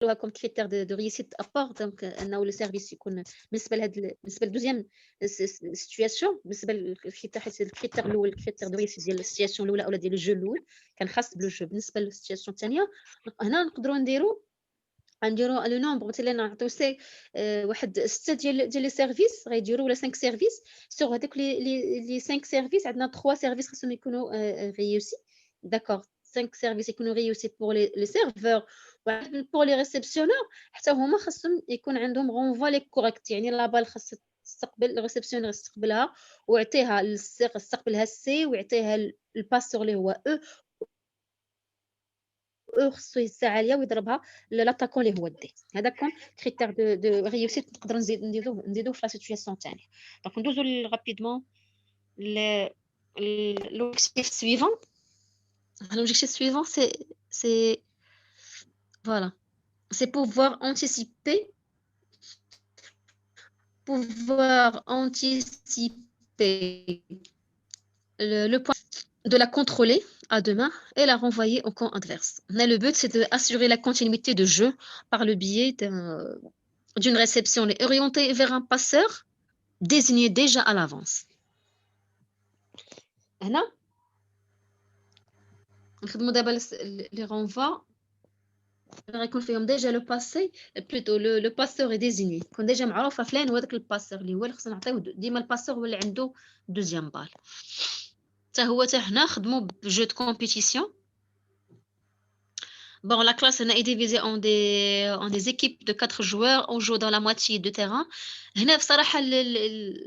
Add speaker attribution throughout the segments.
Speaker 1: comme critère de réussite apport donc انه le service يكون بالنسبه بالنسبه لدوزيام سيتوياسيون بالنسبه للكريتير حيت الكريتير الاول الكريتير دو ريوسيت ديال السيتوياسيون الاولى اولا ديال الجو الاول كان خاص بالجو بالنسبه للسيتوياسيون الثانيه هنا نقدروا نديروا لو نومبر مثلا نعطيو سي واحد 6 ديال لي سيرفيس غيديروا ولا 5 سيرفيس سور هذوك لي 5 سيرفيس عندنا 3 سيرفيس خاصهم يكونوا ريوسي داكور 5 سيرفيس يكونوا ريوسي بور لي سيرفور بور لي ريسبسيونور حتى هما خاصهم يكون عندهم غونفوا لي كوريكت يعني لابال خاص تستقبل الريسبسيونور يستقبلها ويعطيها للسي يستقبلها السي ويعطيها الباسور اللي هو خصو الساعه عاليه ويضربها لاتاكون اللي هو دي هذا كون كريتير دو ريوسيت نقدروا نزيدو في لا سيتوياسيون ثانيه دونك ندوزو رابيدمون l'objectif suivant. L'objectif suivant, c'est voilà, c'est pouvoir anticiper le point de la contrôler à deux mains et la renvoyer au camp adverse. Mais le but, c'est d'assurer la continuité de jeu par le biais d'une réception orientée vers un passeur désigné déjà à l'avance. هنا نخدموا دابا لي رونفوا غيكون فيهم ديجا لو باسي بلوتو لو باسور اي ديزيني يكون ديجا معروفه فلان هو داك الباسور اللي هو اللي خصنا نعطيوه ديما الباسور هو اللي عنده دوزيام بال حتى هنا خدموا بجو دو كومبيتيسيون. Bon, la classe est divisée en des équipes de 4 joueurs. On joue dans la moitié de terrain. هنا بصراحة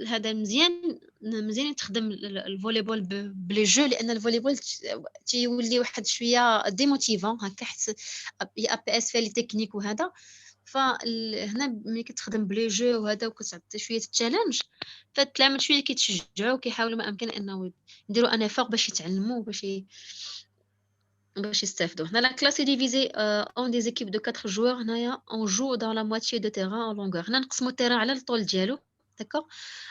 Speaker 1: هذا مزيان تخدم الفوليبول بلي جو لأن الفوليبول تيولي واحد شوية ديموتيفون هكا حيت اب اس فيها لي تكنيك وهذا فهنا ملي كتخدم بلي جو وهذا وكتعطي شوية تشالنج فالتلاميذ شوية كيتشجعوا وكيحاولوا ما أمكن أنه يديروا ان افور باش يتعلموا باش يستافدوا. هنا la classe est divisée en des équipes de 4 joueurs. هنايا on joue dans la moitié de terrain en longueur. هنا نقسموا التيران على الطول ديالو داكور.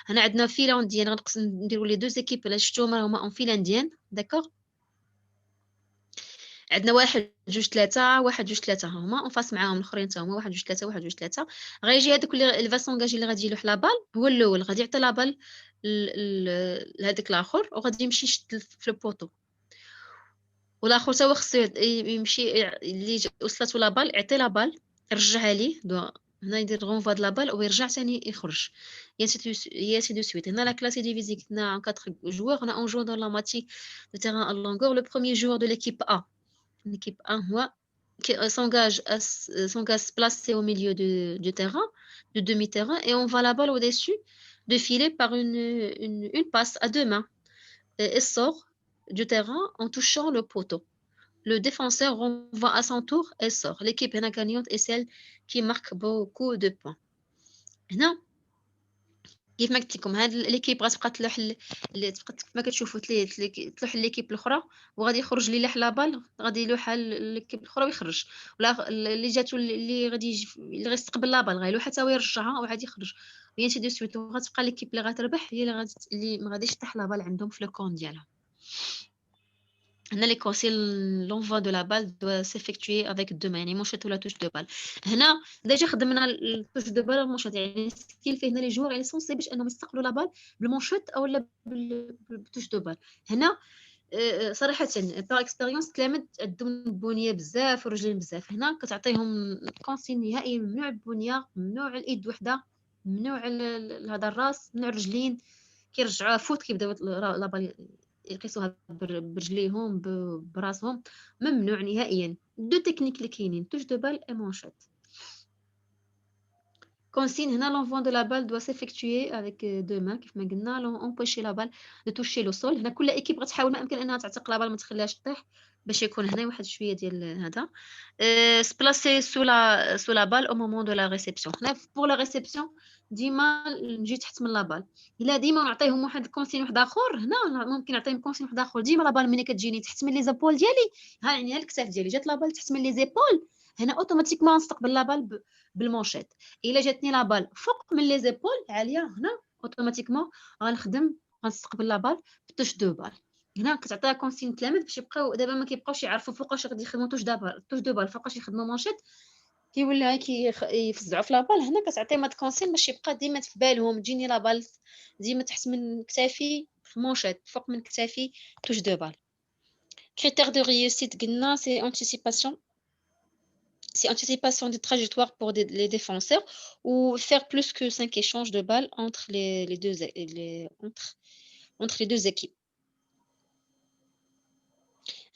Speaker 1: هنا عندنا فيلا انديان غنقسم نديروا لي دوز ايكيب اللي شفتوهم هما اون فيلا انديان داكور. عندنا 1 2 3 1 2 3 هما اون فاس معاهم الاخرين حتى هما 1 2 3 1 2 3 غيجي هذوك اللي فاسونجاجي اللي غادي يلوح لا بال هو الاول غادي يعطي لا بال لهذاك الاخر وغادي يمشي يشد في البوطو والاخر تا هو خصو يمشي اللي وصلته لا بال يعطي لا بال يرجعها ليه هنا يدير غونفوا د لا بال ويرجع ثاني يخرج يا سي دو سويت. هنا لا كلاس ديفيزي كنا 4 joueurs هنا اون جو dans la moitié de terrain en longueur. Le premier joueur de l'équipe A l'équipe 1 هو s'engage se placer au milieu du terrain de demi-terrain et on va la balle au-dessus de filer par une passe à deux mains et sort du terrain en touchant le poteau. Le défenseur renvoie à son tour et sort. L'équipe gagnante est celle qui marque beaucoup de points. هنا كيف ما قلت لكم هاد ليكيب غتبقى تلوح كما كتشوفوا تلوح ليكيب الاخرى وغادي يخرج لي لا بال غادي يلوحها ليكيب الاخرى ويخرج ولا اللي جاتو اللي غادي اللي غيستقبل لا بال غيلوحها حتى هو يرجعها وغادي يخرج وين سي دو سويت وغتبقى ليكيب اللي غتربح هي اللي ما غاديش تطيح لا بال عندهم في لو كون ديالها. هنا لي كونسي l'envoi de la balle doit s'effectuer avec deux mains يعني مونشيط ولا توش دو بال. هنا ديجا خدمنا التوش دو بال والمونشيط يعني سكيل فيه هنا لي جوار يعني سونسي باش انهم يستقبلوا لا بال بالمونشيط او لا بالتوش دو بال. هنا صراحه باغ اكسبيريونس تلامد عندهم بنيه بزاف ورجلين بزاف هنا كتعطيهم كونسي نهائيا ممنوع البنيه ممنوع الايد وحده ممنوع هذا الراس ممنوع الرجلين كيرجعوها فوت كيبداو لا بال يقيسوها برجليهم براسهم ممنوع نهائيا. دو تكنيك اللي كاينين توش دو بال اي مونشيت. كونسين هنا l'envoi de la balle doit s'effectuer avec deux mains كيف ما قلنا empêcher la balle de toucher le sol. هنا كل ايكيب غتحاول ما امكن انها تعتق لا بال ما تخليهاش تطيح باش يكون هنا واحد شويه ديال هذا se placer sous la balle au moment de la réception. هنا pour la réception ديما نجي تحت من لا بال الا ديما نعطيهم واحد الكونسين واحد اخر هنا ممكن نعطيهم كونسين واحد اخر ديما لا بال ملي كتجيني تحت من لي زابول ديالي ها يعني الكتاف ديالي جات لا بال تحت من لي زيبول هنا اوتوماتيكمون نستقبل لا بال بالمونشيط. الا جاتني لا بال فوق من لي زيبول عاليه هنا اوتوماتيكمون غنخدم غنستقبل لا بال بتوش دو بال. هنا كتعطيها كونسين تلاميذ باش يبقاو دابا ما كيبقاوش يعرفوا فوقاش غادي يخدموا توش دو بال فوقاش يخدموا مونشيط كيولي يفزعوا في لابال. هنا كتعطيهم هاد الكونسيل باش يبقى ديما في بالهم تجيني لابال ديما تحت من كتافي في مونشيط فوق من كتافي توش دو بال. كريتير دو ريوسيت قلنا c'est anticipation des trajectoires pour les défenseurs ou faire plus que 5 échanges de balles entre les deux équipes.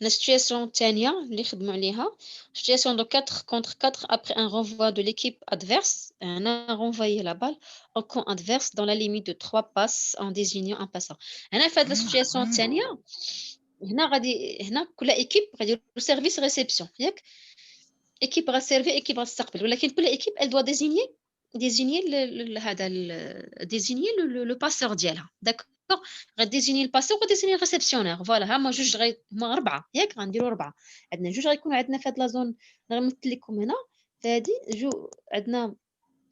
Speaker 1: La situation الثانية اللي خدموا عليها situation de 4 contre 4 après un renvoi de l'équipe adverse. On a renvoyé la balle au camp adverse dans la limite de 3 passes en désignant un passeur. هنا في هاد la situation الثانية هنا كل équipe غادي يديروا service réception ياك équipe غتسيرفي équipe غتستقبل ولكن كل équipe elle doit désigner le passeur ديالها d'accord غديزيني الباسور وغديزيني الريسبسيونير فوالا هما جوج هما 4 ياك غنديروا 4 عندنا جوج غيكونوا عندنا في هاد لا زون غنمثل لكم هنا فهادي عندنا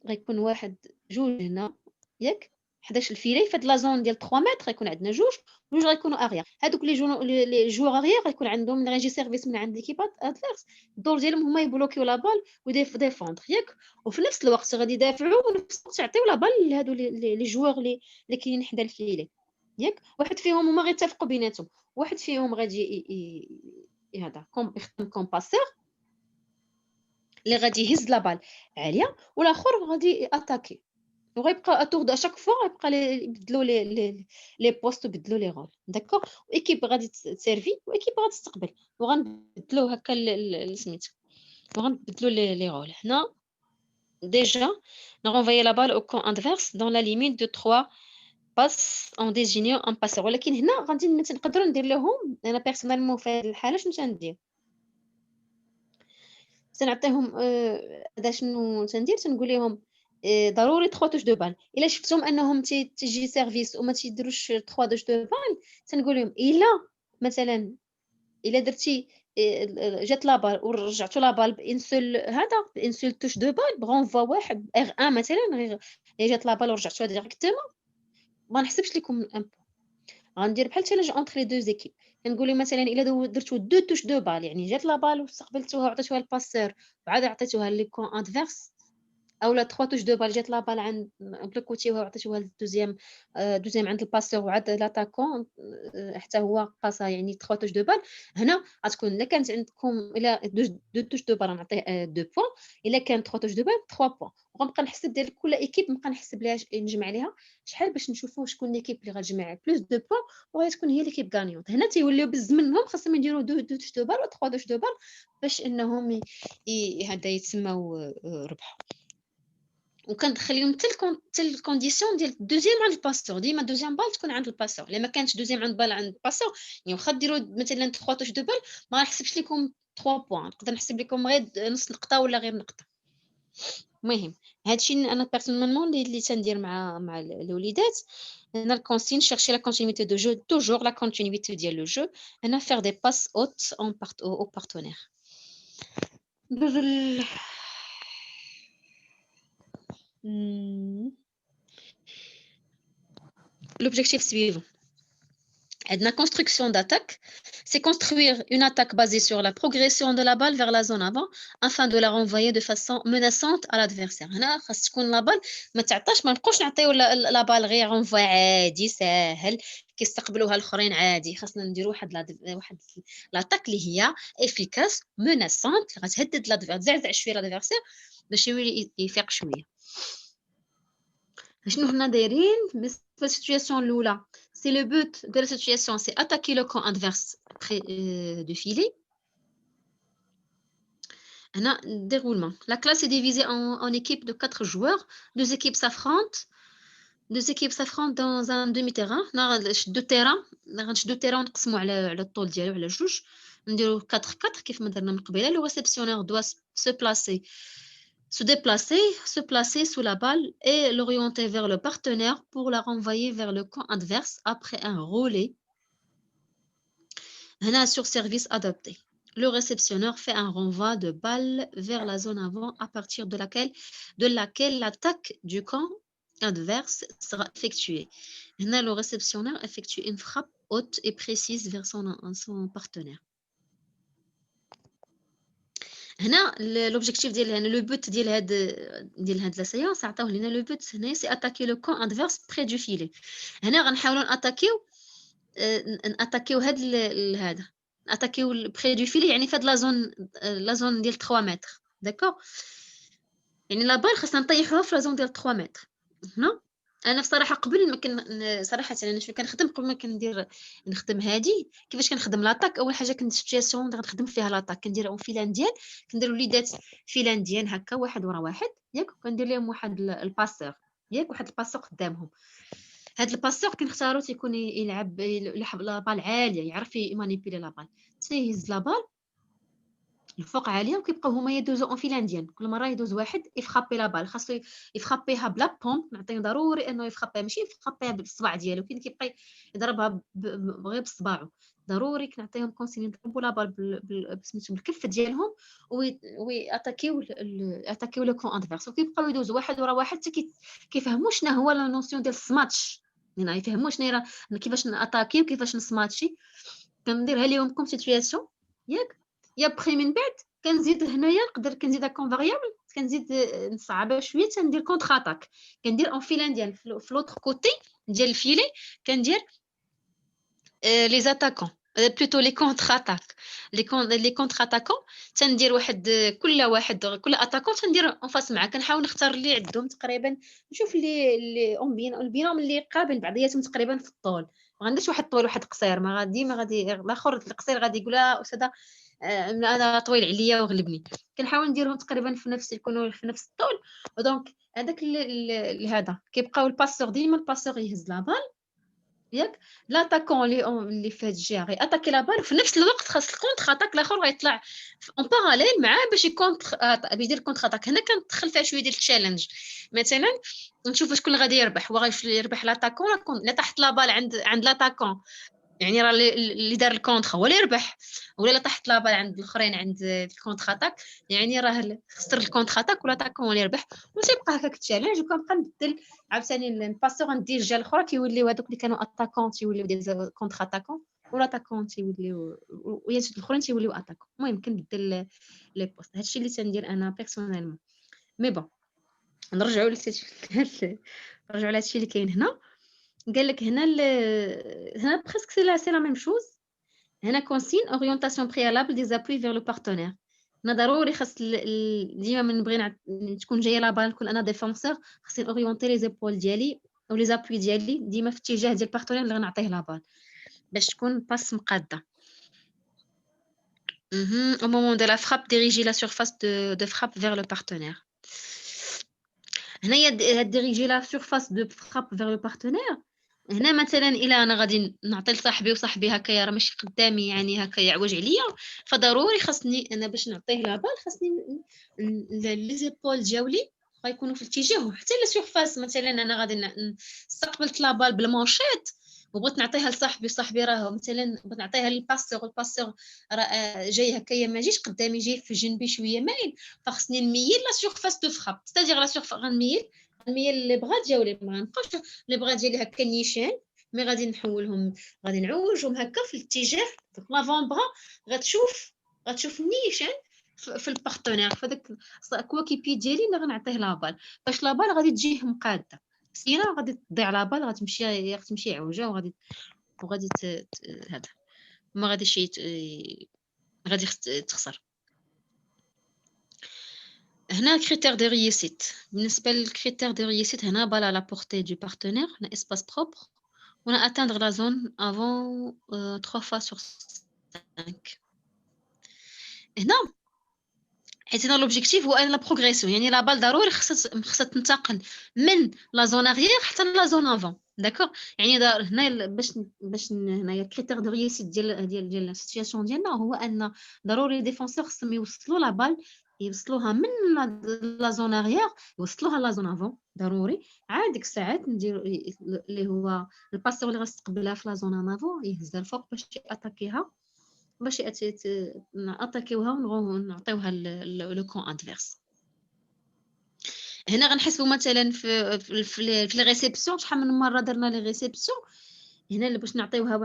Speaker 1: غيكون واحد جوج هنا ياك 11 الفيلي في هاد لا زون ديال 3 متر غيكون عندنا جوج غيكونوا اغيار هادوك لي جوغ اغيار غيكون عندهم اللي غيجي سيرفيس من عند ليكيبات ادفيرس الدور ديالهم هما يبلوكيو لا بال وديفوندر ياك وفي نفس الوقت غادي يدافعوا ونفس الوقت يعطيو لا بال لهادو لي جوغ اللي كاينين حدا الفيلي ياك واحد فيهم هما غيتفقوا بيناتهم واحد فيهم غادي هذا يخدم كومباسور اللي غادي يهز لا بال عاليه والاخر غادي اتاكي وغيبقى اتور شاك فوا غيبقى يبدلوا لي بوست ويبدلوا لي رول داكور ايكيب غادي تسيرفي وايكيب غادي تستقبل وغنبدلوا هكا سميتو وغنبدلوا لي رول هنا déjà نغونفايي لا بال au camp adverse dans la limite de 3 باس اون ديزينيو ان باسور ولكن هنا غادي نقدروا ندير لهم انا بيرسونيلمون في هذه الحاله شنو تندير تنعطيهم هذا شنو تندير تنقول لهم ضروري 3 توش دو بال الا شفتهم انهم تيجي سيرفيس وما تيديروش 3 توش دو بال تنقول لهم الا مثلا الا درتي جات لا بال ورجعتوا لا بال بان سول هذا بان سول توش دو بال بغونفوا واحد ار 1 مثلا غير جات لا بال ورجعتوها ديريكتومون ما نحسبش لكم ان غندير بحال تشالنج اونتر لي دو زيكيب كنقول لهم مثلا الا درتو دو توش دو بال يعني جات لا بال واستقبلتوها وعطيتوها الباسور وعاد عطيتوها لي كون ادفيرس اولا 3 توش دو بال جات لا بال عند بلوكوتيوها وعطيتوها للدوزيام دوزيام عند الباسور وعاد لاتاكون حتى هو قاسها يعني 3 توش دو بال هنا غتكون الا كانت عندكم الا دو توش دو بال نعطيه 2 بوين الا كان 3 توش دو بال 3 بوين وغنبقى نحسب ديال كل ايكيب نبقى نحسب ليها نجمع ليها شحال باش نشوفوا شكون ليكيب اللي غتجمع بلوس دو بوين وغتكون هي ليكيب غانيونت هنا تيوليو بالزمن منهم خاصهم يديروا دو توش دو بال و 3 توش دو بال باش انهم هذا يتسموا ربحوا وكندخليهم حتى الكونديسيون ديال الدوزيام عند الباسور ديما دوزيام بال تكون عند الباسور الا ما كانش دوزيام عند بال عند الباسور يعني واخا ديروا مثلا 3 توش دو بال ما نحسبش لكم 3 بوين نقدر نحسب لكم غير نص نقطه ولا غير نقطه المهم هادشي انا بيرسونيلمون اللي تندير مع الوليدات انا الكونسين شيرشي لا كونتينيتي دو جو توجور لا كونتينيتي ديال لو جو انا فير دي باس اوت اون او بارتنير ندوزو l'objectif suivant. La construction d'attaque, c'est construire une attaque basée sur la progression de la balle vers la zone avant afin de la renvoyer de façon menaçante à l'adversaire. هنا خاص تكون لا بال ما تعطاش ما نبقوش نعطيو لا بال غير رونفوا عادي ساهل كيستقبلوها الاخرين عادي خاصنا نديروا واحد لاتاك اللي هي افيكاس ميناسونت غتهدد لادفيرسير تزعزع شويه لادفيرسير باش يولي يفيق شويه شنو هنا دايرين بالنسبه للسيتوياسيون الاولى سي لو بوت دو لا سيتوياسيون سي اتاكي لو كون ادفيرس près du filet هنا déroulement la classe est divisée en équipes de 4 joueurs deux équipes s'affrontent dans un demi-terrain نشدو التيران غنشدو التيران ونقسموا على الطول ديالو على جوج نديرو 4 4 كيف ما درنا من قبيله لو ريسبسيونير doit se placer se déplacer, se placer sous la balle et l'orienter vers le partenaire pour la renvoyer vers le camp adverse après un relais. Sur service adapté. Le réceptionneur fait un renvoi de balle vers la zone avant à partir de laquelle l'attaque du camp adverse sera effectuée. Le réceptionneur effectue une frappe haute et précise vers son partenaire. هنا لوبجيكتيف ديال هنا لو بوت ديال هاد لا سيونس عطاوه لينا لو بوت هنا سي اتاكي لو كون ادفيرس بري دو فيلي. هنا غنحاولوا ناتاكيو هاد هذا ناتاكيو بري دو فيلي، يعني في هاد لا زون ديال 3 متر. داكور، يعني لا بال خاصنا نطيحوها في لا زون ديال 3 متر. هنا انا بصراحه قبل ما صراحه انا شنو كنخدم قبل ما نخدم هادي كيفاش كنخدم لاطاك. اول حاجه كنت سيتوياسيون غنخدم فيها لاطاك كندير اون فيلان ديال كندير وليدات فيلان ديال هكا واحد ورا واحد ياك، كندير لهم واحد الباسور ياك، واحد الباسور قدامهم. هاد الباسور كنختارو تيكون يلعب لا بال عاليه، يعرف يمانيبيلي لا بال، تيهز لا بال الفوق عاليه وكيبقاو هما يدوزو اون فيل انديان. كل مره يدوز واحد يفخابي لا بال، خاصو يفخابيها بلا بومب، نعطيه ضروري انه يفخابيها، ماشي يفخابيها بالصباع ديالو، كاين كيبقى يضربها غير بصباعو. ضروري كنعطيهم كونسيني يضربوا لا بال سميتو بالكف ديالهم وياتاكيو اتاكيو لو كون ادفيرس، وكيبقاو يدوزوا واحد ورا واحد حتى كيفهموا شنو هو لا نوسيون ديال السماتش، يعني يفهموا شنو كيفاش ناتاكيو كيفاش نسماتشي. كنديرها لهم كوم سيتوياسيون ياك. يا بخي من بعد كنزيد هنايا نقدر كنزيدها كون فاريابل، كنزيد نصعبها شويه تندير كونتر اتاك، كندير اون فيلان ديال في لوتر كوتي ديال الفيلي كندير لي زاتاكون بلوتو لي كونتر اتاك. لي كونتر اتاكون تندير واحد كل اتاكون تندير اون فاس معاه. كنحاول نختار اللي عندهم تقريبا، نشوف اللي البينوم اللي قابل بعضياتهم تقريبا في الطول، ما غنديرش واحد طويل واحد قصير، ما غادي الاخر القصير غادي يقول استاذه انا طويل عليا وغلبني. كنحاول نديرهم تقريبا يكونوا في نفس الطول. دونك هذاك هذا كيبقاو الباسور ديما الباسور يهز لا بال ياك، لاتاكون اللي في هاد الجهه غياتاكي لا بال، وفي نفس الوقت خاص الكونتر اتاك الاخر غيطلع اون باراليل معاه باش يدير كونتر اتاك. هنا كندخل فيها شويه ديال التشالنج، مثلا نشوف شكون غادي يربح، واش يربح لاتاكون لا تحت لا بال عند لاتاكون، يعني راه اللي دار الكونتر هو اللي يربح، ولا طاحت لابال عند الاخرين عند الكونتر اتاك يعني راه خسر الكونتر اتاك ولا تاكون هو اللي يربح. وتيبقى هكاك التشالنج، وكنبقى نبدل عاوتاني نباسو غندير الجهه الاخرى كيوليو هذوك اللي كانوا اتاكون تيوليو دي كونتر اتاكون، ولا تاكون تيوليو ويا الاخرين تيوليو اتاكون. المهم كنبدل لي بوست. هادشي اللي تندير انا بيرسونيلمون. مي بون نرجعوا نرجعوا لهادشي اللي كاين هنا. قال لك هنا هنا بريسك سي لا ميم شوز. هنا كونسين اورينتاسيون بريالابل دي زابوي فيغ لو بارتنير. هنا ضروري خاص ديما من نبغي تكون جايه لا بال نكون انا ديفونسور، خاصني اورينتي لي زيبول ديالي او لي زابوي ديالي ديما في اتجاه ديال البارتنير اللي غنعطيه لا بال باش تكون باس مقاده. au moment de la frappe diriger la surface de frappe vers le partenaire. هنايا ديريجي لا سورفاس دو فراب فيغ لو بارتنير. هنا مثلا الا انا غادي نعطي لصاحبي وصاحبي هكايا راه ماشي قدامي يعني هكا يعوج عليا، فضروري خاصني انا باش نعطيه لا بال خاصني لي زيبول ديالي غيكونوا في الاتجاه حتى لا سورفاس. مثلا انا غادي استقبلت لا بال بالمونشيت وبغيت نعطيها لصاحبي، صاحبي راه مثلا بغيت نعطيها للباسور، الباسور راه جاي هكايا ما جيش قدامي، جاي في جنبي شويه مايل، فخصني نميل لا سورفاس دو فراب، ستادير لا سورفاس غنميل لي بغا ديالي، ما غنبقاش لي بغا ديالي هكا نيشان، مي غادي نحولهم غادي نعوجهم هكا في الاتجاه لافون بغا. غتشوف نيشان في البارتنير، فداك كوكيبي ديالي اللي غنعطيه لا بال باش لا بال غادي تجيه مقاده، سينا غادي تضيع لا بال، غتمشي عوجه وغادي هذا ما غاديش غادي تخسر. هنا كريتير دو ريوسيت. بالنسبه للكريتير دو ريوسيت هنا بال على بورتي دو بارتنير، هنا اسباس بروبر، ونا اتاندر لا زون افون 3 فوا سور 5. هنا حيت هنا لوبجيكتيف هو ان لا بروغريسيون، يعني لا بال ضروري خصها تنتقل من لا زون اريير حتى لا زون افون. داكوغ، يعني هنا باش هنايا كريتير دو ريوسيت ديال السيتوياسيون ديالنا هو ان ضروري ديفونسور خصهم يوصلوا لا بال، يوصلوها من لا زون اريير يوصلوها لا زون افون ضروري. عاد ديك الساعات ندير اللي هو الباسور اللي غتستقبلها في لا زون ان افون يهزها الفوق باش ياتاكيها، باش ناتاكيوها ونعطيوها لو كون ادفيرس. هنا غنحسبوا مثلا في لي ريسيبسيون شحال من مره درنا لي ريسيبسيون. هنا باش نعطيوها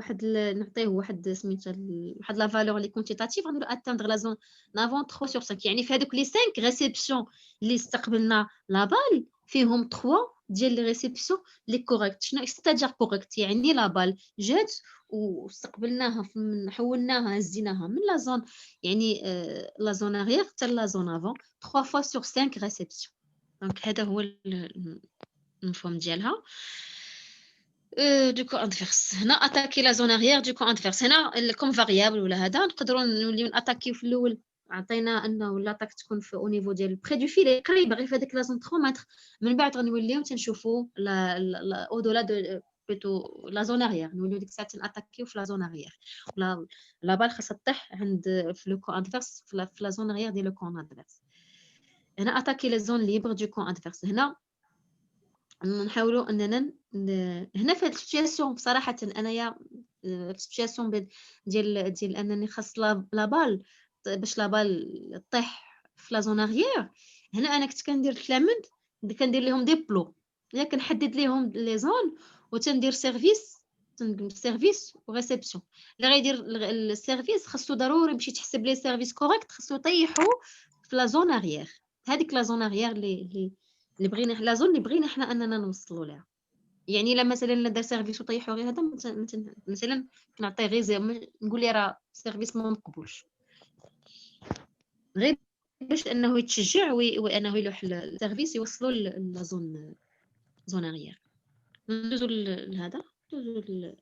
Speaker 1: نعطيه واحد سميتها واحد لا فالور لي كونتيتاتيف غنديرو اتاندر لا زون نافون 3 sur 5 يعني في هذوك لي 5 ريسبسيون اللي استقبلنا لا بال فيهم 3 ديال لي ريسبسيون لي كوريكت. شنو ستادير كوريكت يعني لا بال جات واستقبلناها حولناها هزيناها من لا زون يعني لا زون اريير حتى لا زون افون 3 fois sur 5 ريسبسيون. دونك هذا هو المفهوم ديالها. دو كو انفيرس هنا اتاكي لا زون اريير دو كو انفيرس هنا كوم فاريابل ولا هذا نقدروا نوليو ناتاكيو في الاول عطينا انه لاطاك تكون في او نيفو ديال بري دو فيلي قريبه غير في هذيك لا زون 3 متر. من بعد غنوليو تنشوفوا لا او دولا دو بلوتو لا زون اريير نوليو ديك الساعه ناتاكيو في لا زون اريير لا بال خاصها طيح عند في لو كو انفيرس في لا زون اريير ديال لو كو انفيرس. هنا اتاكي لي زون ليبر دو كو انفيرس. هنا نحاولوا اننا هنا في هذه السيتوياسيون بصراحه انايا في السيتوياسيون ديال انني خاص لا بال باش لا بال طيح في لا زون اريير. هنا انا كنت كندير التلامذ كندير لهم دي بلو يعني كنحدد لهم لي زون وتندير سيرفيس وريسبسيون. اللي غيدير السيرفيس خاصو ضروري باش يتحسب ليه سيرفيس كوريكت خاصو يطيحوا في لا زون اريير. هذيك لا زون اريير اللي بغينا لا زون اللي بغينا حنا اننا نوصلوا لها. يعني الا مثلا لا دار سيرفيس وطيحوا غير هذا مثلا كنعطيه غير نقول لي راه سيرفيس ما مقبولش غير باش انه يتشجع وانه يلوح السيرفيس يوصلوا لا زون اريير. ندوزو لهذا ندوزو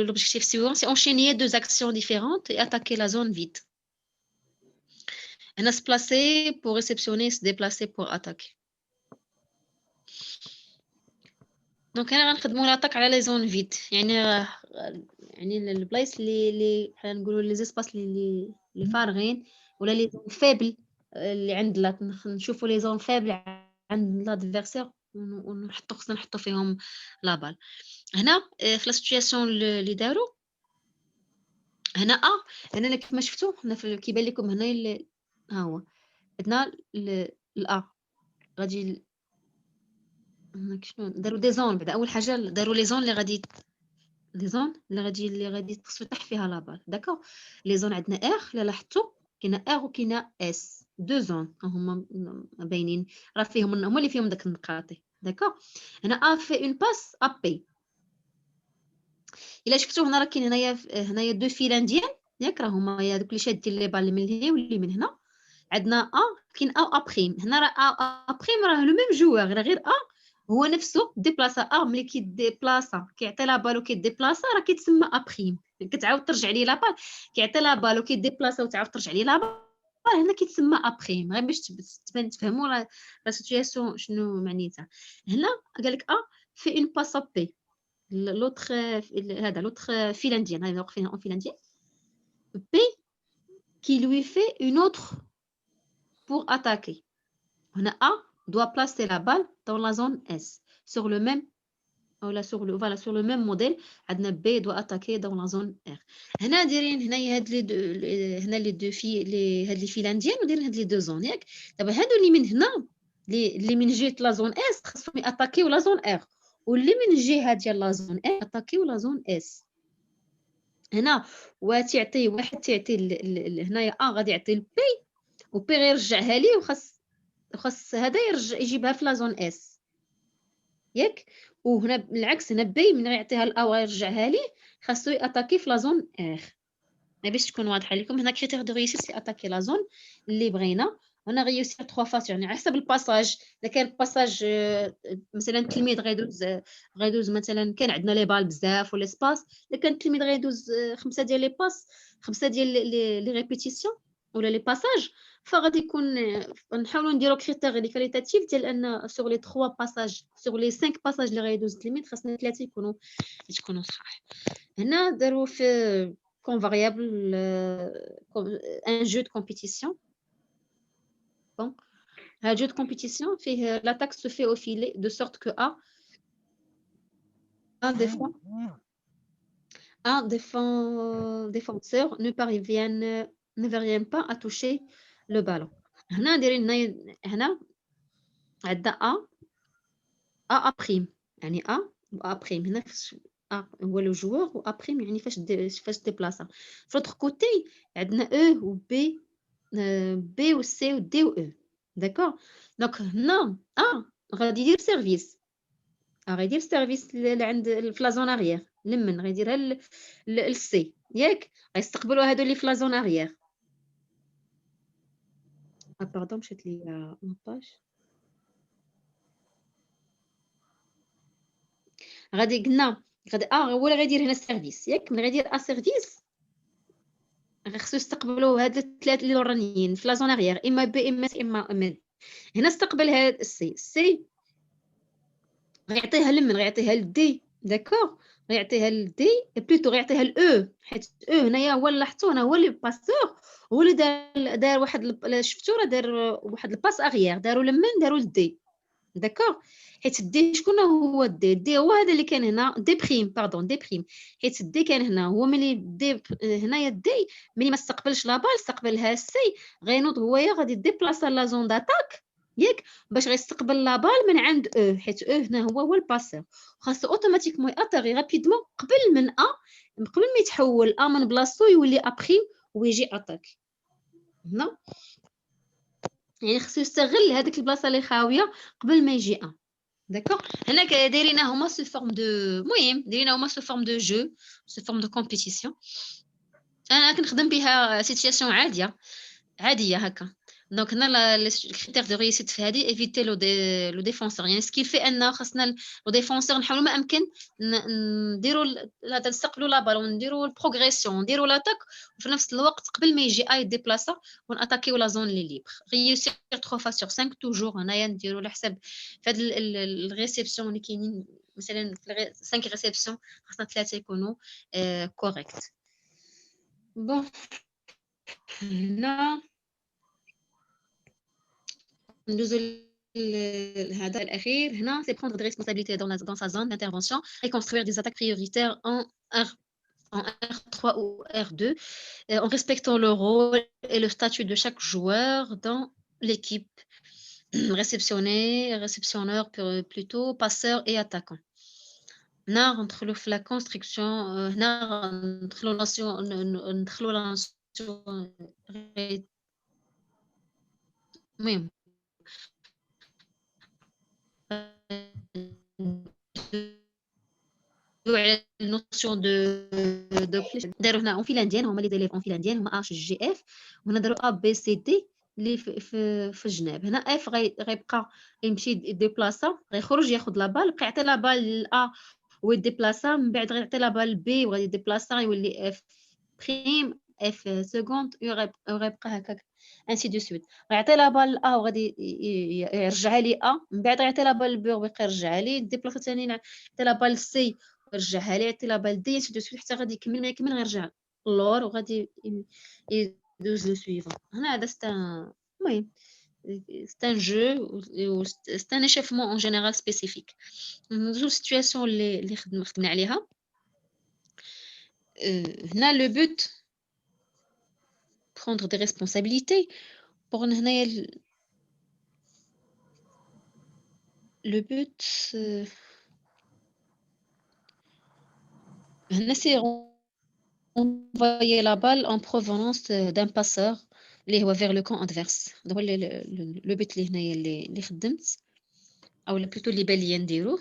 Speaker 1: l'objectif suivant c'est enchaîner deux actions différentes et attaquer la zone vide. Se placer pour réceptionner, se déplacer pour attaquer. دونك انا غنخدموا لاطاك على لي زون فيد يعني البلايص اللي بحال نقولوا لي زيسباس اللي فارغين ولا لي زون فيبل اللي عند لا نشوفوا لي زون فيبل عند لادفيرسير ونحطوا خصنا نحطوا فيهم لا بال. هنا في لا سيتوياسيون اللي داروا هنا هنا كيف شفتوا هنا كيبان لكم هنا ها هو عندنا الا غادي شنو داروا دي زون. بعدا اول حاجه داروا لي زون اللي غادي تفتح فيها لا بال. داكوغ لي زون عندنا ار الا لاحظتوا كاينه ار وكاينه اس دو زون هما باينين راه فيهم هما اللي فيهم داك النقاطي. داكوغ هنا في اون باس بي الا شفتوا هنا راه كاين هنايا دو فيلانديان ياك راه هما دوك اللي شادين لي بال من هنا واللي من هنا. عندنا كاين بريم هنا راه بريم راه لو ميم جوار غير هو نفسه ديبلاصا ملي كيديبلاصا كيعطي لا بال وكيديبلاصا راه كيتسمى بريم. كتعاود ترجع ليه لا بال كيعطي لا بال وكيديبلاصا وتعاود ترجع ليه لا بال هنا كيتسمى بريم. غير باش تفهموا لا سيتوياسيون شنو معنيتها. هنا قال لك في اون باس بي l'autre هذا l'autre finlandien هذا واقفين en finlandien P qui lui fait une autre pour attaquer. هنا A doit placer la balle dans la zone S sur le même sur le même modèle. عندنا B doit attaquer dans la zone R. هنا دايرين هنايا هاد هنا لي دو في هاد لي فيلانديان ودايرين هاد لي دو زون ياك. دابا هادو اللي من هنا اللي من جهه لا زون اس خاصهم ياتاكيو لا زون ار واللي من الجهه ديال لا زون ار اتاكيو لا زون اس. هنا وتعطي واحد تعطي هنايا غادي يعطي البي وبي غيرجعها ليه وخاص هذا يرجع يجيبها في لا زون اس ياك. وهنا بالعكس هنا بي من غيعطيها الاو غيرجعها ليه خاصو ياتاكي في لا زون ار. باش تكون واضحه لكم هنا كريتير دو ريوسيت سي اتاكي لا زون اللي بغينا. هنا غيوسير 3 فاس يعني على حسب الباساج. اذا كان الباساج مثلا التلميذ غيدوز مثلا كان عندنا لي بال بزاف ولا سباس. اذا كان التلميذ غيدوز 5 ديال لي باس 5 ديال لي ريبيتيسيون ولا لي باساج فغادي يكون نحاولوا نديرو كريتير لي كاليتاتيف ديال ان سور لي 3 باساج سور لي 5 باساج اللي غيدوز التلميذ خاصنا 3 يكونوا صحاح. هنا داروا في comme variable un jeu de compétition. Bon, un jeu de compétition fait l'attaque se fait au filet de sorte que un défenseur ne parvient pas à toucher le ballon. هنا دايرين هنا عندنا A prime يعني A و A prime هنا A هو لو joueur و A prime يعني فاش ديبلاصا. في l'autre côté عندنا E و B B و C و D و E d'accord دونك هنا A غادي يدير سيرفيس غيدير سيرفيس لعند في لا زون اريير لمن غيديرها للسي ياك غيستقبلوا هادو اللي في لا زون اريير باردون مشات لي لاباج غادي قلنا غادي هو اللي غيدير هنا السيرفيس ياك من غيدير سيرفيس خصو يستقبلوا هاد الثلاث اللي ورانيين في لا زون اريير اما بي اما سي اما هنا استقبل هاد السي غيعطيها لمن غيعطيها لدي داكور غيعطيها لدي بلوتو غيعطيها لاو حيت او هنايا هو اللي لاحظتو هو اللي باسور هو اللي دار واحد شفتو راه دار واحد الباس اغيير دارو لمن دارو لدي داكور حيت دي شكون هو دي هو هذا اللي كان هنا دي بريم باردون دي بريم حيت دي كان هنا هو ملي دي هنايا دي ملي ما استقبلش لا بال استقبلها سي غينوض هويا غادي ديبلاصا لا زون داتاك ياك باش غيستقبل لا بال من عند او حيت او هنا هو الباسور خاصو اوتوماتيكمون ياتيغي رابيدمون قبل من قبل ما يتحول من بلاصتو يولي ابريم ويجي اتاك هنا يعني خصو يستغل هذيك البلاصه اللي خاويه قبل ما يجي داكوغ هنا دايرينها هما سو فورم دو المهم دايرينها هما سو فورم دو جو سو فورم دو كومبيتيسيون انا كنخدم بها سيتياسيون عاديه هكا دونك هنا الكريتير دو ريسيت في هذه ايفيتي لو ديفونسور يعني سكيل في ان خاصنا لو ديفونسور نحاولوا ما امكن نديروا هذا نستقبلوا لا بال ونديروا البروغريسيون نديروا لاتاك وفي نفس الوقت قبل ما يجي اي ديبلاصا وناتاكيو لا زون لي ليبر ريوسير 3 فوا سور 5 توجور هنايا نديروا على حساب في هذا الريسبسيون اللي كاينين مثلا 5 ريسبسيون خاصنا 3 يكونوا كوريكت بون هنا ندوزو هذا الاخير هنا c'est prendre des responsabilités dans sa zone d'intervention et construire des attaques prioritaires en R3 ou R2 en respectant le rôle et le statut de chaque joueur dans l'équipe réceptionneur plutôt passeur et attaquant هنا ندخلوا في la construction هنا ندخلوا la notion المهم على النوسيون دو داروا هنا اون فنلنديان هما لي ديليف اون فنلنديان هما اش جي اف وهنا داروا ا بي سي دي اللي في الجناب هنا اف غيبقى يمشي ديبلاصا غيخرج ياخذ لا بال بقى يعطي لا بال للا ويديبلاصا من بعد غيعطي لا بال بي وغادي يديبلاصا يولي اف بريم اف سكوند غيبقى هكاك انسي دو سويت غيعطي لا بال ا وغادي يرجعها لي ا من بعد غيعطي لا بال بي ويبقى يرجعها لي ديبلاصا ثاني يعطي لا بال سي يرجعها لي يعطي لا بال دي انسي دو سويت حتى غادي يكمل ما يكمل غيرجع اللور وغادي يدوز لو سويفون هنا هذا المهم c'est un jeu ou c'est un échauffement en général spécifique ندوزو السيتوياسيون اللي خدمنا عليها هنا لو بوت prendre des responsabilités pour هنايا le but هنا c'est envoyer la balle en provenance d'un passeur اللي هو vers le camp adverse هذا هو le but اللي هنايا اللي خدمت او بلوتو اللي بان ليا نديروه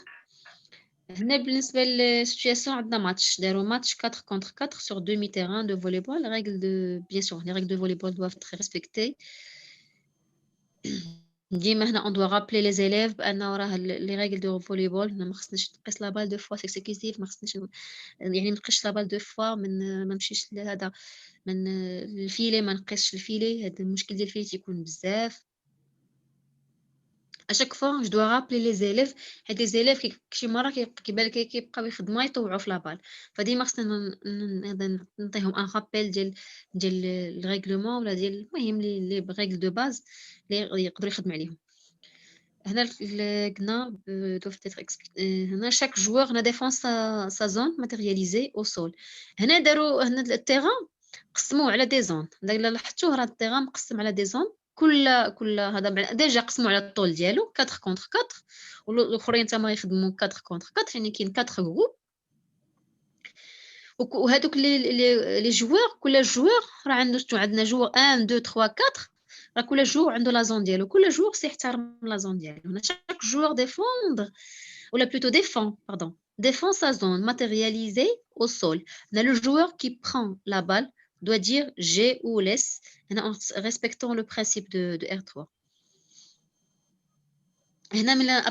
Speaker 1: هنا بالنسبه للسيتوياسيون عندنا ماتش داروا ماتش 4 contre 4 sur demi terrain de volleyball les règles de bien sûr les règles de volleyball doivent être respectées ديما هنا on doit rappeler les élèves بانه راه les règles de volleyball ما خصناش نقيس لا بال دو فوا سي اكسكلوزيف ما خصناش يعني ما نقيسش لا بال دو فوا ما نمشيش لهذا من الفيلي ما نقيسش الفيلي هذا المشكل ديال الفيلي تيكون بزاف اشاك فوا جو دو رابلي لي زيليف حيت لي زيليف شي مره كيبان لك كيبقاو يخدموا يطوعوا في لابال فديما خصنا نعطيهم ان رابيل ديال الريغلومون ولا ديال المهم لي ريغل دو باز اللي يقدروا يخدموا عليهم هنا قلنا دوف تيتر هنا شاك جوور هنا ديفون سا زون ماتيرياليزي او سول هنا التيران قسموه على دي زون الا لاحظتوه راه التيران مقسم على دي زون كل هذا ديجا قسموا على الطول ديالو 4 كونتر 4 والاخرين تما يخدموا 4 كونتر 4 يعني كاين 4 جروب وهذوك لي جوار كل جوار راه عندنا جوار 1 2 3 4 راه كل جوار عنده لا زون ديالو كل جوار سيحترم لا زون ديالو هنا chaque joueur défendre ou la plutôt défend sa zone matérialisée au sol. On a le joueur qui prend la balle doit dire j'ai ou laisse en respectant le principe de R3.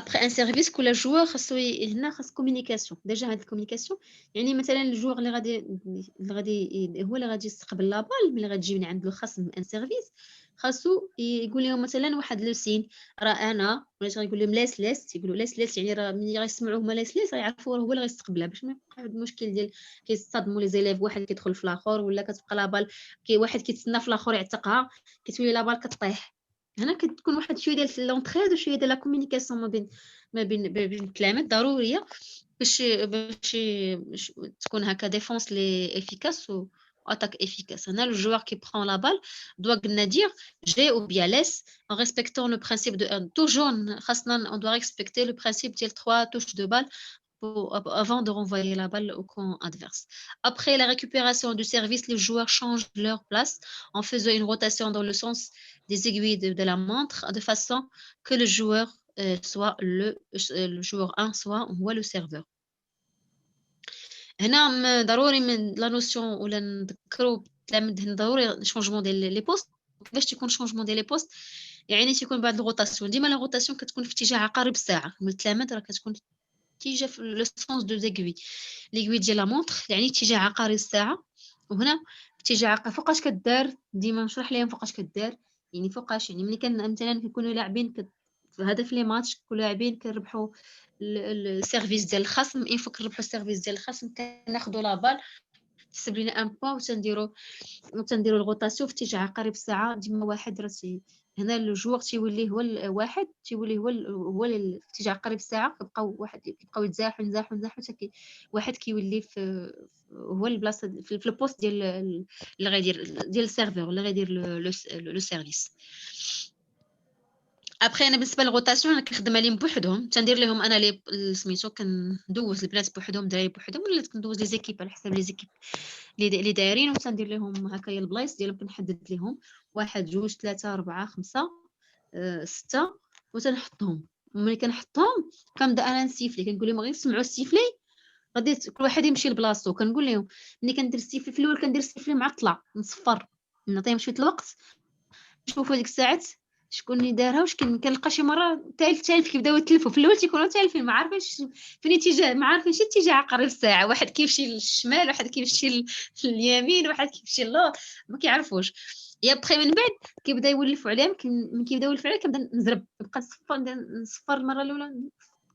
Speaker 1: Après un service, كل joueur هنا خاص communication. Déjà هاد الكوميونيكاسيون يعني مثلا الجوار اللي هو اللي غادي يستقبل لا بال ملي غتجي من عند الخصم ان سيرفيس خاصو يقول لهم مثلا واحد لو سين راه انا ولا غيقول لهم لاس يقولوا لاس يعني راه ملي غيسمعوا هما لاس غيعرفوا هو اللي غيستقبلها باش ما يبقى واحد المشكل ديال كيصطدموا لي زيليف واحد كيدخل في الاخر ولا كتبقى لا بال واحد كيتسنى في الاخر يعتقها كتولي لا بال كطيح هنا كتكون واحد شويه ديال لونتريد وشويه ديال لا كومونيكاسيون ما بين التلاميذ ضروريه باش تكون هكا ديفونس لي افيكاس و attaque efficace. Le joueur qui prend la balle doit dire j'ai ou bien laisse en respectant le principe de toujours on doit respecter le principe des 3 touches de balle avant de renvoyer la balle au camp adverse. Après la récupération du service, les joueurs changent leur place en faisant une rotation dans le sens des aiguilles de la montre de façon que le joueur soit le joueur 1 soit ou le serveur. هنا ضروري من لا نوسيون ولا نذكروا التلاميذ هنا ضروري شونجمون ديال لي بوست كيفاش تيكون شونجمون ديال لي بوست يعني تيكون بعد الروتاسيون ديما لا روتاسيون كتكون في اتجاه عقارب الساعه من التلاميذ راه كتكون اتجاه في لو سونس دو زيغوي ليغوي ديال لا مونطر يعني اتجاه عقارب الساعه وهنا اتجاه عقارب فوقاش كدار ديما نشرح لهم فوقاش كدار يعني فوقاش يعني ملي كان مثلا كيكونوا لاعبين في هدف لي ماتش كل لاعبين كنربحوا السيرفيس ديال الخصم اين فوق نربحوا السيرفيس ديال الخصم كناخذوا لا بال تحسب لينا ان بوين وتنديروا الغوطاسيون في اتجاه عقارب الساعه ديما واحد راسي هنا لو جوور تيولي هو الواحد تيولي هو اتجاه عقارب الساعه كيبقاو يتزاحوا حتى واحد كيولي في هو البلاصه في البوست ديال اللي غيدير ديال السيرفور اللي غيدير لو سيرفيس. ابخي انا بالنسبه للغوطاسيون انا كنخدم عليهم بوحدهم تندير لهم انا لي سميتو كندوز البنات بوحدهم الدراري بوحدهم ولا كندوز لي زيكيب على حساب لي زيكيب اللي دايرين وتندير لهم هكايا البلايص ديالهم كنحدد لهم 1 2 3 4 5 6 وتنحطهم ملي كنحطهم كنبدا انا نسيفلي كنقول لهم غير سمعوا السيفلي غادي كل واحد يمشي لبلاصتو كنقول لهم ملي كندير السيفلي في الاول كندير السيفلي معطله نصفر نعطيهم شويه الوقت نشوفوا ديك الساعات شكون اللي دارها واش كنلقى شي مره تالف كيبداو يتلفوا في الاول تيكونوا تالفين ما عارفينش فين اتجاه ما عارفينش اتجاه عقارب الساعه واحد كيمشي للشمال واحد كيمشي لليمين واحد كيمشي للور ما كيعرفوش يا بخي من بعد كيبدا يولفوا عليهم من كيبداو يولفوا عليهم كنبدا نزرب كنبقى نصفر المره الاولى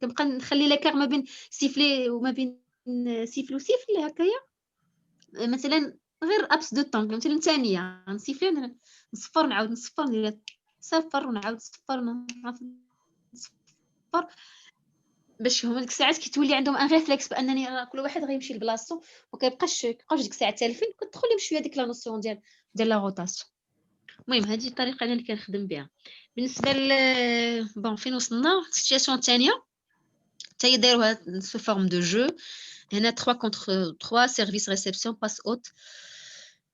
Speaker 1: كنبقى نخلي لاكار ما بين سيفلي وما بين سيفل وسيفل هكايا مثلا غير ابس دو طون مثلا ثانيه نسيفلي نصفر نعاود نصفر صفر ونعاود صفر باش هما ديك الساعات كتولي عندهم ان ريفلكس بانني كل واحد غيمشي لبلاصتو وكيبقاش ديك الساعه تالفين كتدخل لهم شويه ديك لا نوسيون ديال لا روتاسيون. المهم هذه الطريقه اللي كنخدم بها بالنسبه بون فين وصلنا السيتوياسيون الثانيه حتى هي دايروها سو فورم دو جو هنا 3 contre 3 service réception passe haute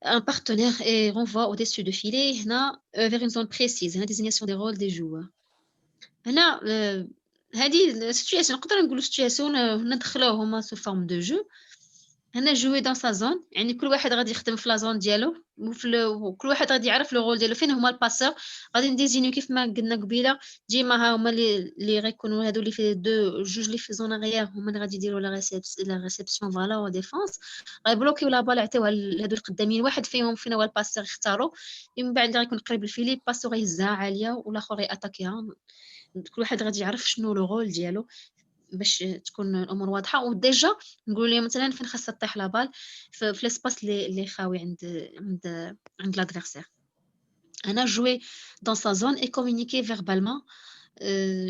Speaker 1: un partenaire et renvoie au-dessus de filet هنا vers une zone précise هنا désignation des rôles des joueurs هنا هذه السيتوياسيون نقدر نقولوا سيتوياسيون ندخلوه هما سو فورم دو جو هنا جوي دون سا زون يعني كل واحد غادي يخدم في لا زون ديالو وكل واحد غادي يعرف لو رول ديالو فين هما الباسور غادي نديزينيو كيف ما قلنا قبيله ديما ها هما اللي غيكونوا هادو اللي في جوج اللي في زون غير هما اللي غادي يديروا لا ريسبسيون فوالا و ديفونس غيبلوكيو لا بال يعطيوها لهادو القدامين واحد فيهم فين هو الباسور يختاروا من بعد اللي غيكون قريب الفيلي الباسور غيهزها عاليه والاخر غياتاكيها كل واحد غادي يعرف شنو لو رول ديالو باش تكون الامور واضحه وديجا نقول لهم مثلا فين خاصها تطيح لا بال في ليسباس اللي خاوي عند لادفيرسير انا جوي دون سا زون اي كومونيكي فيربالمون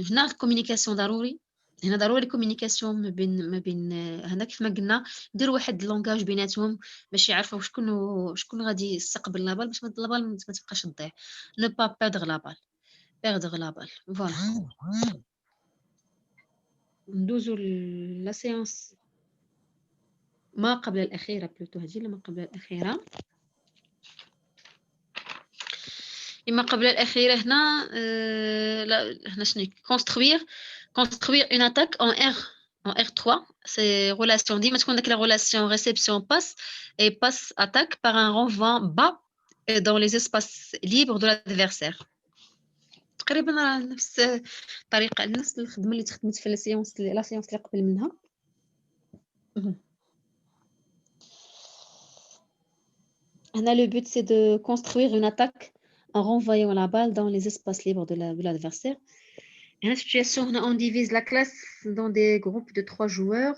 Speaker 1: هنا الكومونيكاسيون ضروري هنا ضروري كوميونيكاسيون ما بين هنا كيف ما قلنا نديروا واحد لونغاج بيناتهم باش يعرفوا شكون غادي يستقبل لا بال باش لا بال ما تبقاش تضيع. نو با بيردغ لا بال، بيردغ لا بال. فوالا ندوزو لا سيونس ما قبل الأخيرة بلوتو، هذه اللي ما قبل الأخيرة. ما قبل الأخيرة هنا لا هنا شنو construire une attaque en R3 c'est relation ديما تكون داك la relation réception passe et passe attaque par un renvoi bas dans les espaces libres de l'adversaire. تقريبا راه نفس الطريقة، نفس الخدمة اللي تخدمت في لا سيونس اللي قبل منها. هنا le but c'est de construire une attaque en renvoyant la balle dans les espaces libres de l'adversaire. Dans la situation, on divise la classe dans des groupes de 3 joueurs.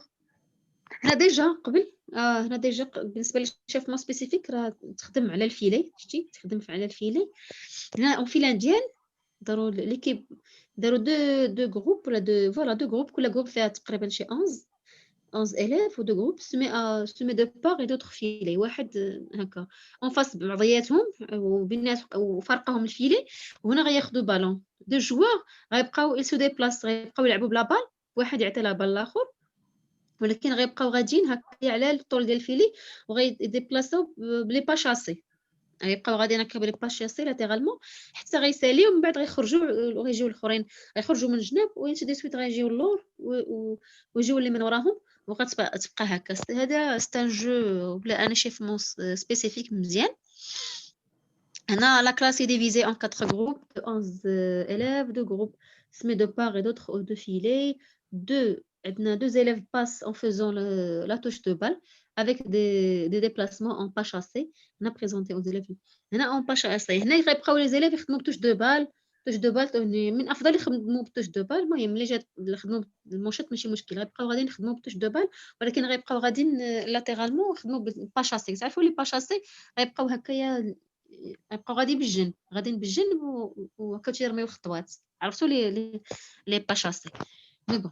Speaker 1: هنا ديجا قبل هنا ديجا بالنسبه للشيفمون سبيسيفيك راه تخدم على الفيلي، شتي تخدم على الفيلي. هنا اون فيلان ديال داروا ليكيب، داروا دو جروب ولا دو جروب، كل جروب فيها تقريبا شي 11 élèves ودو جروب سمي دو بار اي دوتر فيلي، واحد هكا اون فاس بعضياتهم وبينات وفرقهم الفيلي، وهنا غياخذوا بالون دو جوار غيبقاو يسو دي بلاص، غيبقاو يلعبوا بلا بال، واحد يعطي لا بال الاخر، ولكن غيبقاو غاديين هكا على الطول ديال الفيلي وغيديبلاصاو بلي با شاسي، غيبقاو غاديين هكا بلي با شاسي لاتيرالمون حتى غيساليو، من بعد غيخرجوا وغيجيو الاخرين، غيخرجوا من الجناب وينشي دي سويت غيجيو اللور ويجيو اللي من وراهم، وغتبقى هكا. هذا ستان جو بلا انا شايف مون سبيسيفيك مزيان. هنا لا كلاس ديفيزي ان 4 جروب de 11 élèves, deux groupes semés de part et d'autre de filets, deux élèves passent en faisant la touche de balle avec des déplacements en pas chassé. On a présenté aux élèves هنا en pas chassé. هنا يبقاو les élèves يخدموا بتوش دو بال، توش دو بال من افضل يخدموا بتوش دو بال. المهم اللي جات يخدموا المونشيط ماشي مشكل، غيبقاو غاديين يخدموا بتوش دو بال، ولكن غيبقاو غاديين لاتيرالمون يخدموا با شاسي. تعرفوا لي با شاسي غيبقاو هكايا، غيبقاو غاديين بالجن وهكا تيرميو الخطوات. عرفتوا لي با شاسي. مي بون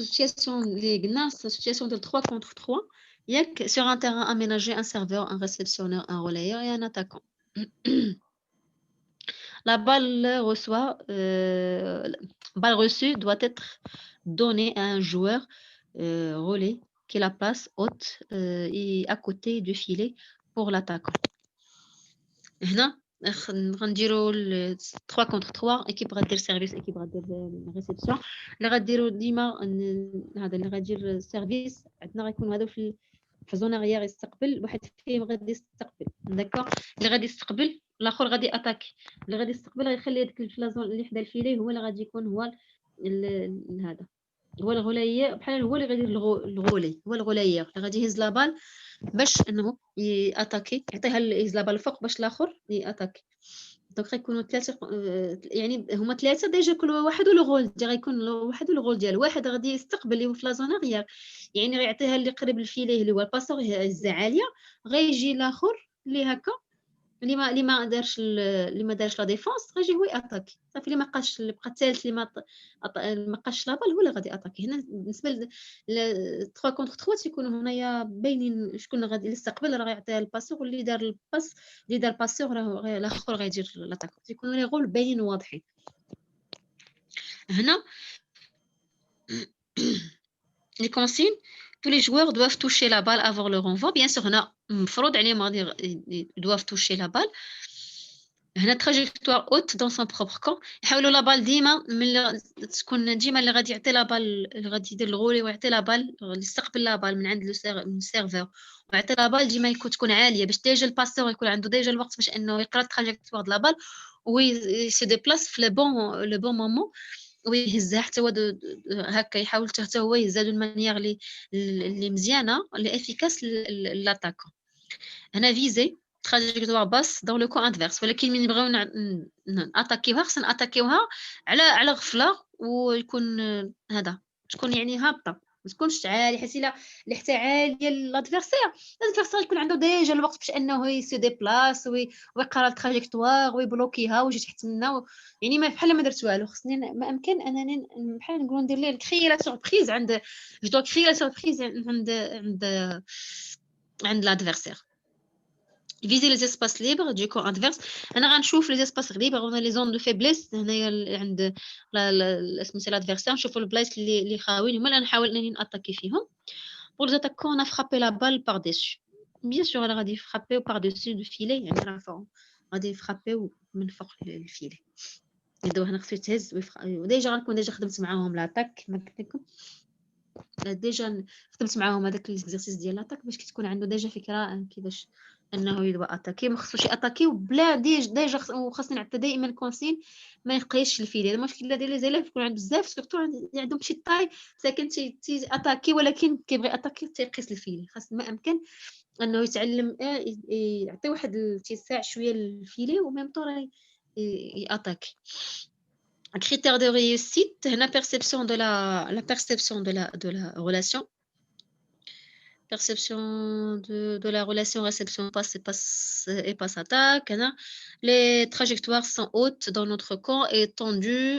Speaker 1: situation les gnas situation de 3 contre 3 ياك sur un terrain aménagé, un serveur, un réceptionneur, un relayeur et un attaquant. La balle balle reçue doit être donnée à un joueur relais qui la place haute et à côté du filet pour l'attaquant. هنا غنديروا 3 كونتر 3، ايكيب غدير سيرفيس، ايكيب غدير ريسبسيون. اللي غديروا ديما هذا اللي غادير سيرفيس عندنا غيكون هذا في زون غير يستقبل، واحد فيهم غادي يستقبل داكوغ، اللي غادي يستقبل الاخر غادي اتاكي، اللي غادي يستقبل غيخلي ديك الفلازون اللي حدا الفيلي هو اللي غادي يكون هو هذا هو الغوليه، بحال هو اللي غادي الغولي، هو الغوليه اللي غادي يهز لابال باش انه ياتاكي، يعطيها يهز لابال الفوق باش الاخر ياتاكي. دونك غيكونوا ثلاثه، يعني هما ثلاثه ديجا كل واحد له رول، غيكون واحد له رول ديالو. واحد غادي يستقبل اللي هو في لازون غير، يعني غيعطيها اللي قريب الفيليه اللي هو الباسور يهزها عاليه، غيجي الاخر اللي هكا اللي ما دارش لا ديفونس غيجي هو ياتاكي صافي. اللي ما بقاش، اللي بقى الثالث اللي ما بقاش لا بال هو اللي غادي اتاكي. هنا بالنسبه ل 3 كونتر 3 تيكونوا هنايا باينين شكون غادي يستقبل، راه غيعطيها الباسور، واللي دار الباس اللي دار الباسور راه الاخر غيدير لاتاك، تيكونوا لي غول باينين واضحين. هنا les consignes, tous les joueurs doivent toucher la balle avant le renvoi. Bien sûr, هنا مفروض عليهم غادي doivent toucher la balle. هنا trajectoire haute dans son propre camp. يحاولوا لا بال ديما من تكون ديما اللي غادي يعطي لا بال، اللي غادي يدير الغولي ويعطي لا بال، اللي يستقبل لا بال من عند السيرفر ويعطي لا بال ديما تكون عاليه، باش ديجا الباسور يكون عنده ديجا الوقت باش انه يقرا التراجيكتوار د لا بال ويسي ديبلاس في لو بون مومون ويهزها حتى هو هكا، يحاول حتى هو يهزها دون مانيير اللي مزيانه اللي افيكاس لاتاكون. هنا فيزي trajectoire basse dans le camp adverse، ولكن من نبغيو ناتاكيوها خصنا ناتاكيوها على غفله ويكون هذا تكون يعني هابطه، ما تكونش عالي، حيت إلا حتى عالية الادفيرسير يكون عنده ديجا الوقت باش أنه يسو ديبلاس ويقرا التراجيكتوار ويبلوكيها ويجي تحتمنا يعني ما بحال ما درت والو. خصني ما أمكن أنني بحال نقولوا ندير ليه كريي لا سوربريز عند جو دو كريي لا سوربريز عند l'adversaire. Viser les espaces libres du camp adverse. أنا غنشوف les espaces libres ولا les zones de faiblesse هنايا عند سميتو l'adversaire، نشوفوا البلايص اللي خاويين هما اللي نحاول أنني نأتاكي فيهم. Pour les attaquants on a frappé la balle par dessus. Bien sûr راه غادي frapper par dessus le filet، يعني راه غادي frapper من فوق الفيلي. يدو هنا خصو يتهز وديجا غنكون ديجا خدمت معاهم لاطاك كما قلت لكم، ديجا خدمت معاهم هذاك ليزيرسيس ديال لاطاك باش كتكون عنده ديجا فكره كيفاش انه يدوا اتاكي. ما خصوش ياتاكي بلا ديجا خاصني نعطي دائما كونسين ما يقيسش الفيلي. المشكله ديال لي زيلاف يكون عند بزاف سورتو عندهم شي طاي ساكن تي اتاكي ولكن كيبغي اتاكي تيقيس الفيلي. خاص ما امكن انه يتعلم يعطي واحد الاتساع شويه للفيلي وميم طون ياتاكي. Un critère de réussite, la perception de la relation. Perception de la relation réception et passe-attaque. Les trajectoires sont hautes dans notre camp et tendues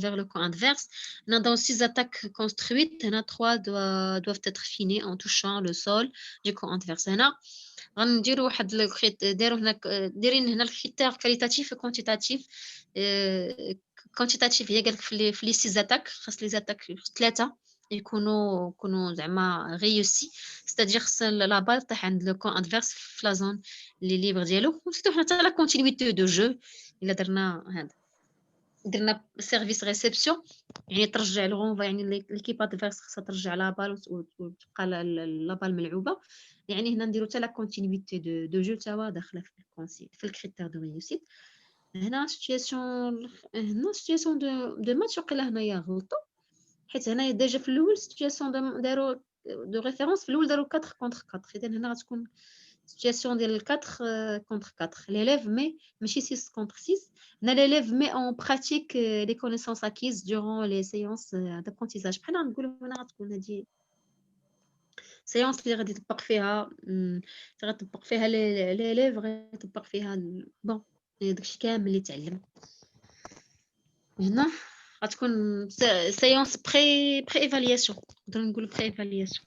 Speaker 1: vers le camp adverse. Dans 6 attaques construites, 3 doivent être finies en touchant le sol du camp adverse. غنديروا واحد داروا هنا دايرين هنا الكريتير كاليتاتيف وكوانتيتاتيف. كوانتيتاتيف هي قالك في لي 6 اتاك خاص لي زاتاك 3 يكونوا زعما ريوسي، ستادير خاص لا بال طيح عند لو كون ادفيرس في لا زون لي ليبر ديالو. ونسيتو حنا حتى لا كونتينيتي دو جو الا درنا سيرفيس ريسبسيون يعني ترجع الغونفا، يعني ليكيب ادفيرس خاصها ترجع لا بال وتبقى لا بال ملعوبه. يعني هنا نديرو حتى لا كونتينيتي دو جو تاوا داخله في الكريتير دو ريوسيت. هنا سيتوياسيون دو ماتش وقيلا هنايا غلطوا، حيت هنايا ديجا في الاول سيتوياسيون داروا دو ريفيرونس في الاول داروا 4 كونتر 4. اذا هنا غتكون situation ديال 4 contre 4. L'élève met ماشي 6 contre 6. هنا l'élève met en pratique les connaissances acquises durant les séances d'apprentissage. بحال نقولوا هنا غتكون هذه séance اللي غادي يطبق فيها غتطبق فيها l'élève غيطبق فيها بون داكشي كامل اللي تعلم. هنا غتكون séance pré évaluation، نقدروا نقولوا pré évaluation.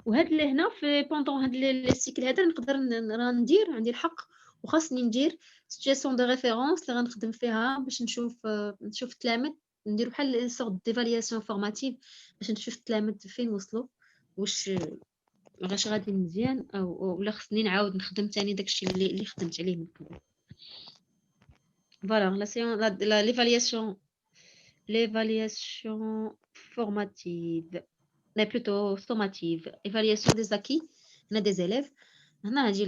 Speaker 1: وهاد اللي هنا في بوندون هاد السيكل هذا نقدر ندير عندي الحق وخاصني ندير سيتوياسيون دو ريفيرونس اللي غنخدم فيها باش نشوف التلاميذ، ندير بحال سورت ديفالياسيون فورماتيف باش نشوف التلاميذ فين وصلوا، واش غادي مزيان ولا خصني نعاود نخدم ثاني داكشي اللي خدمت عليه من قبل. فوالا لا سيون l'évaluation formative mais plutôt sommative, évaluation des acquis des élèves. هنا هاجي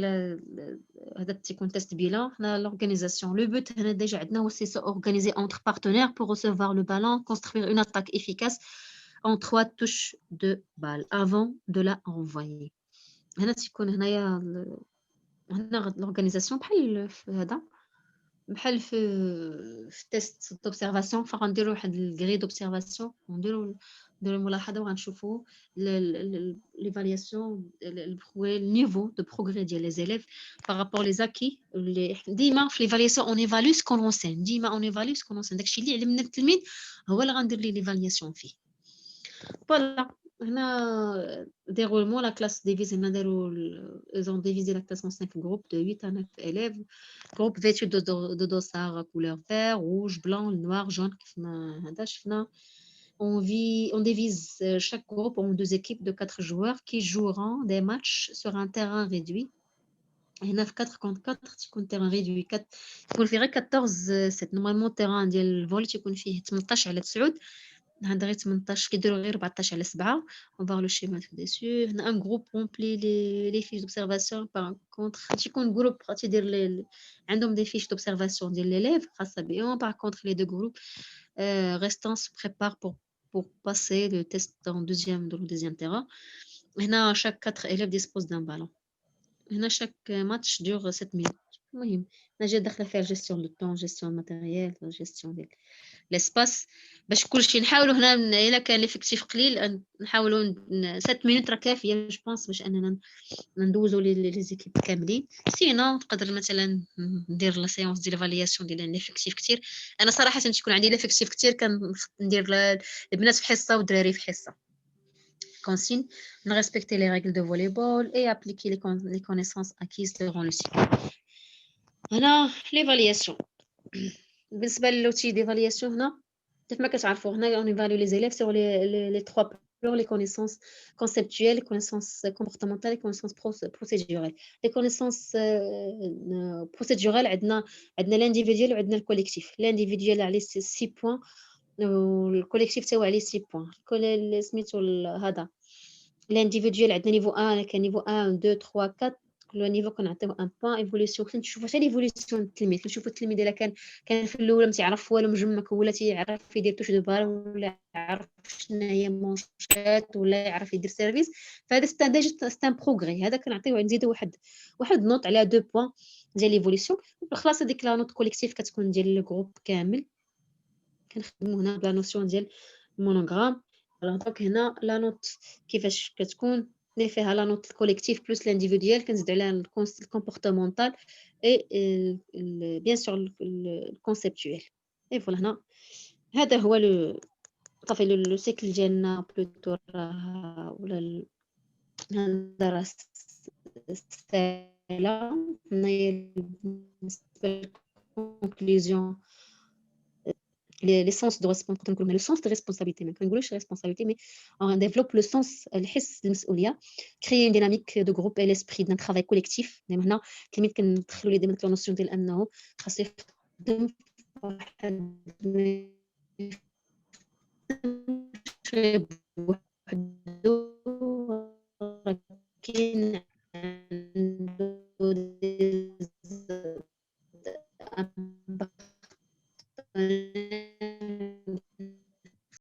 Speaker 1: هذا تيكون تيست بيلان. هنا l'organisation, le but هنا déjà عندنا هو c'est s'organiser entre partenaires pour recevoir le ballon, construire une attaque efficace en 3 touches de balle avant de la renvoyer. هنا تيكون هنايا هنا l'organisation بحال في هذا بحال في تيست دوبسيرفاسيون. فغنديروا واحد الغري دوبسيرفاسيون ونديروا الملاحظه وغنشوفوا ليفالياسيون النيفو دو بروغري ديال لي زيليف بارابور لي زاكي. ديما في ليفالياسيون اون ايفالو سكون اونسين، ديما اون ايفالو سكون اونسين. داكشي اللي علمنا التلميذ هو اللي غندير ليه ليفالياسيون فيه. فوالا هنا déroulement la classe divise هنا داروا ils ont divisé la classe en 5 groupes de 8 à 9 élèves. Groupe vêtu de dossard couleur vert, rouge, blanc, noir, jaune. كيف ما هذا شفنا. On divise chaque groupe en 2 équipes de 4 joueurs qui joueront des matchs sur un terrain réduit. هنا في 4 contre 4 تكون terrain réduit 4 يكون فيه غير 14 7. normalement terrain ديال الفولي تيكون فيه 18 على 9. هذا غير 18 كيديروا غير 14 على 7. on va le schéma dessus. هنا un groupe remplit les fiches d'observation. par contre تيكون جروب تيدير عندهم des fiches d'observation ديال l'élève خاصه بهم. par contre les deux groupes restants se préparent pour passer le test dans le deuxième terrain. هنا chaque 4 élèves disposent d'un ballon. هنا chaque match dure 7 minutes. المهم أنا جا داخلة فيها gestion du temps gestion matériel gestion ديال l'espace باش كلشي نحاولوا هنا إلا كان l'effectif قليل نحاولوا 7 minutes راه كافية je pense باش أننا ندوزوا les équipes كاملين sinon تقدر مثلا ندير لا séance ديال l'évaluation ديال l'effectif كتير أنا صراحة تكون عندي l'effectif كتير كندير البنات في حصة والدراري في حصة consigne de respecter les règles de volleyball et appliquer les connaissances acquises durant le cycle. هنا l'évaluation بالنسبة للوتي ديفالياسيون هنا كيف ما كتعرفوا هنا on évalue les élèves sur les trois plans les connaissances conceptuelles les connaissances comportementales les connaissances procédurales les connaissances procédurales عندنا l'individuel وعندنا الcollectif l'individuel عليه 6 points والcollectif تاعو عليه 6 points سميتو هذا l'individuel عندنا niveau 1 كان niveau 1 2 3 4 كل نيفو كنعطيوه ان بوان ايفوليسيون كنشوفوا حتى ليفوليسيون التلميذ كنشوفوا التلميذ الا كان في الاول ما تيعرف والو مجمك ولا تيعرف يدير توش دو بال ولا يعرف شنو هي مونشات ولا يعرف يدير سيرفيس فهذا ستان بروغري هذا كنعطيوه نزيدو واحد نوت على 2 بوان ديال ليفوليسيون خلاص هذيك لا نوت كوليكتيف كتكون ديال الجروب كامل كنخدموا هنا بلا نوسيون ديال المونوغرام دونك هنا لا نوت كيفاش كتكون اللي فيها لا نوت الكوليكتيف بلس الانديفيديوال كنزيد عليها الكومبورتمونطال اي بيان سور الكونسيبتويل اي فوالا هنا هذا هو صافي لو سيكل ديالنا بلوتو ولا هذا راه ستايلا هنايا بالنسبه للكونكلوزيون les sens de responsabilité le sens de responsabilité ما كنقولوش responsabilité mais on développe le sens الحس المسؤوليه créer une dynamique de groupe et l'esprit d'un travail collectif دائما هنا التلميذ كندخلوا ليه دائما لا نوسيون ديال انه خاص يخدم واحد